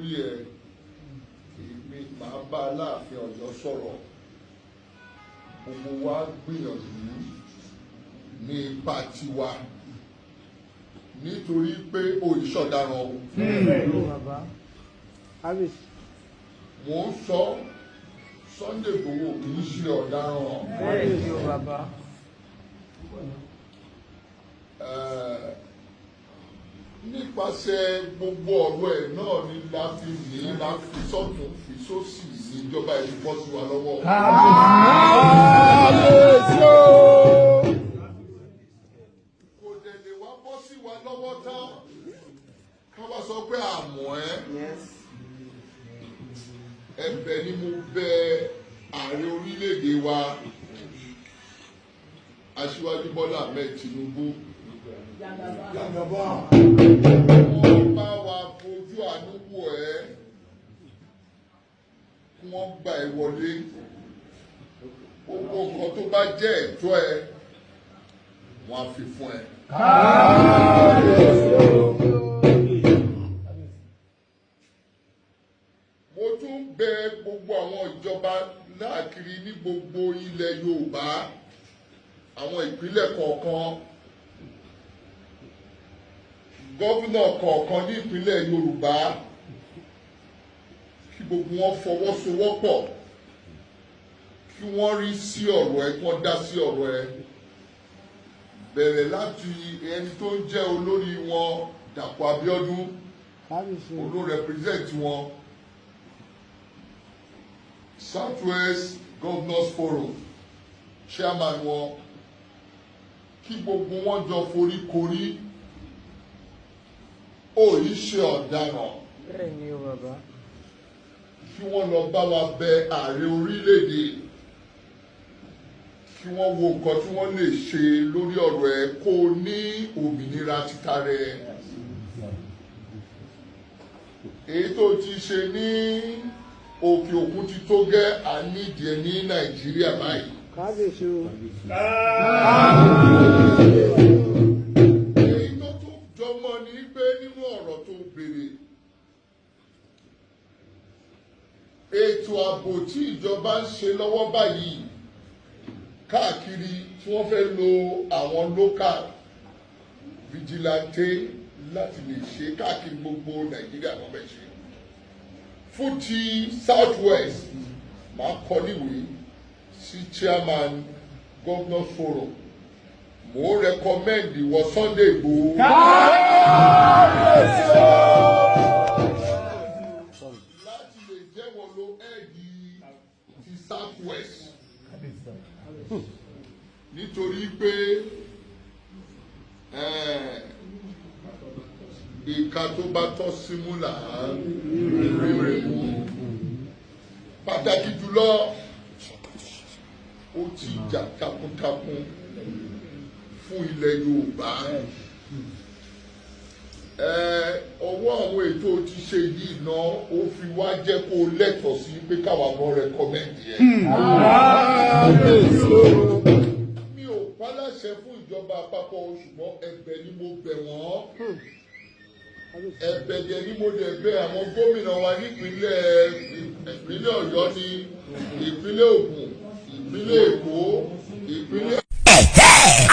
lórí ẹ̀ èmi máa bá Aláàfin Ọ̀yọ́ sọ̀rọ̀ gbogbo wa gbìyànjú ní ipa tiwa nítorí pé òìṣọ̀daràn o. Mo ń sọ Sunday Igboho kì í ṣe ọ̀daràn. Nípasẹ̀ gbogbo ọ̀rọ̀ ẹ̀ náà ni láti ní láti sọ́tún fi sósì ìjọba ìlú bọ́ sí wa lọ́wọ́. Kò dẹ̀ lè wá bọ́ sí wa lọ́wọ́ tán ká wá sọ pé àmọ́ ẹ̀bẹ̀ ni mo bẹ̀ ààrẹ orílẹ̀-èdè wa Aṣíwájú Bọ́lá Ahmed Tinubu. Wọ́n bá wa fojú àánú wò ẹ́ kí wọ́n gba ẹ wọlé. Gbogbo nǹkan tó bá jẹ́ ẹ̀tọ́ ẹ wọ́n á fi fún ẹ. Mo tún bẹ̀ gbogbo àwọn ìjọba láàkiri ní gbogbo ilẹ̀ Yorùbá, àwọn ìpínlẹ̀ kọ̀ọ̀kan, gómìnà kọ̀ọ̀kan ní ìpínlẹ̀ Yorùbá, kí gbogbo wọn fọwọ́sowọ́pọ̀ kí wọ́n rí sí ọ̀rọ̀ ẹ, kí wọ́n dá sí ọ̀rọ̀ ẹ. Bẹ̀rẹ̀ láti ẹni tó ń jẹ́ olórí wọn Dàpọ̀ Abíọ́dún, olú represent wọn, Southwest Governors Forum chairman wọn, kí gbogbo wọn jọ foríkorí. Òyì ṣe ọ̀daràn. Kí wọ́n lọ bá wa bẹ̀ ààrẹ orílẹ̀-èdè kí wọ́n wo nǹkan tí wọ́n lè ṣe lórí ọ̀rọ̀ ẹ̀ kó ní òmìnira títa rẹ̀. Èyí tó ti ṣe ní òkè òkun ti tó gẹ́ àníìdí ẹ̀ ní Nàìjíríà báyìí. Èyí tó tún jọmọ ní pé nínú ọ̀rọ̀ tó béèrè, ètò ààbò tí ìjọba ń ṣe lọ́wọ́ báyìí káàkiri tí wọ́n fẹ́ lo àwọn local vigilante láti lè ṣe káàkiri gbogbo Nàìjíríà wọ́n fẹ́ ṣe. Fún ti Southwest máa kọ níwèé sí chairman Governors Forum. Mo recommend ìwọ Sunday Igboho láti lè jẹ́wọ́ lo ẹ́ẹ̀dì ti Southwest nítorí pé ìka tó bá tọ́ símú là á rere mú. Pàtàkì jùlọ ó ti jà takuntakun fún ilẹ̀ Yorùbá. Ọwọ́ àwọn ètò ti ṣe yìí náà ó fi wá jẹ́ kó lẹ́tọ̀ọ́ sí pé káwa náà rẹ́kọ́mẹ́ǹdì ẹ̀. Mi ò pálàṣẹ fún ìjọba àpapọ̀ ṣùgbọ́n ẹ̀bẹ̀ ni mo bẹ̀ wọ́n. Ẹ̀bẹ̀ dẹ̀ ni mo dẹ̀ bẹ̀ àwọn gómìnà wa nípínlẹ̀ Ọ̀yọ́ ní ìpínlẹ̀ Ògùn, ìpínlẹ̀ Èkó, ìpínlẹ̀.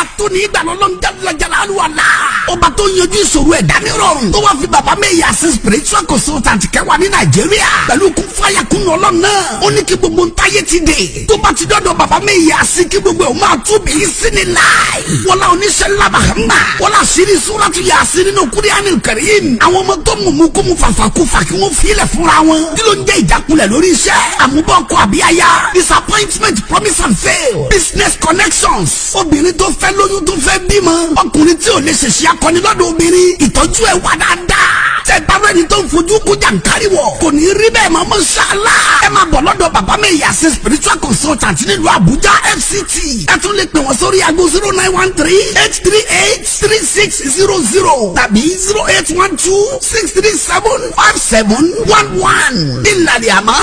Atoni ìgbàlọ́lọ́ ń jálajàlá àlùwàlá. Ọba tó yanjú ìṣòro ẹ̀dá ní rọrùn. Tó wá fi bàbá Mẹ́yà sí spiritual consultant kẹwàá ní Nàìjíríà. Pẹ̀lú kún fáyà kún ọlọ́run náà. Ó ní kí gbogbo ń táyé ti dé. Tó bá ti dọ́dọ̀ bàbá Mẹ́yà sí kí gbogbo ẹ̀ máa túbí sí ni láì. Wọ́lá oníṣẹ́ ńlá Mahama. Wọ́lá àṣírí Súrátù Yásìn nínú Kúránì Kárím. Àwọn ọmọ tó mú kó mu fàfàkúfà kí wọ́n fi ilẹ̀ fúnra wọn. Kí ló ń jẹ́ ìjákulẹ̀ lórí iṣẹ́? Àmúbọ̀kọ àbíyáyá. Disappointment, promise and fail. Business connections. Obìnrin tó fẹ́ lóyún tó fẹ́ bímọ. Ọkùnrin tí ò lè ṣèṣe akọni lọ́dọ̀ obìnrin. Ìtọ́jú ẹ̀ wà dáadáa. Tẹ bára ẹni tó ń fojú kó jàǹkárí wọ̀. Kò ní rí bẹ́ẹ̀ mọ́ mọ́ṣálá. Ẹ máa bọ̀ lọ́dọ̀ bàbá Mẹ́yà sí spiritual consultant nílùú Àbújá FCT. Ẹ tún lè pè wọ́n sórí aago 0913-838-3600 tàbí 0812-637-5711. Ìlànà àmọ́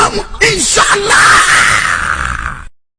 inshallah.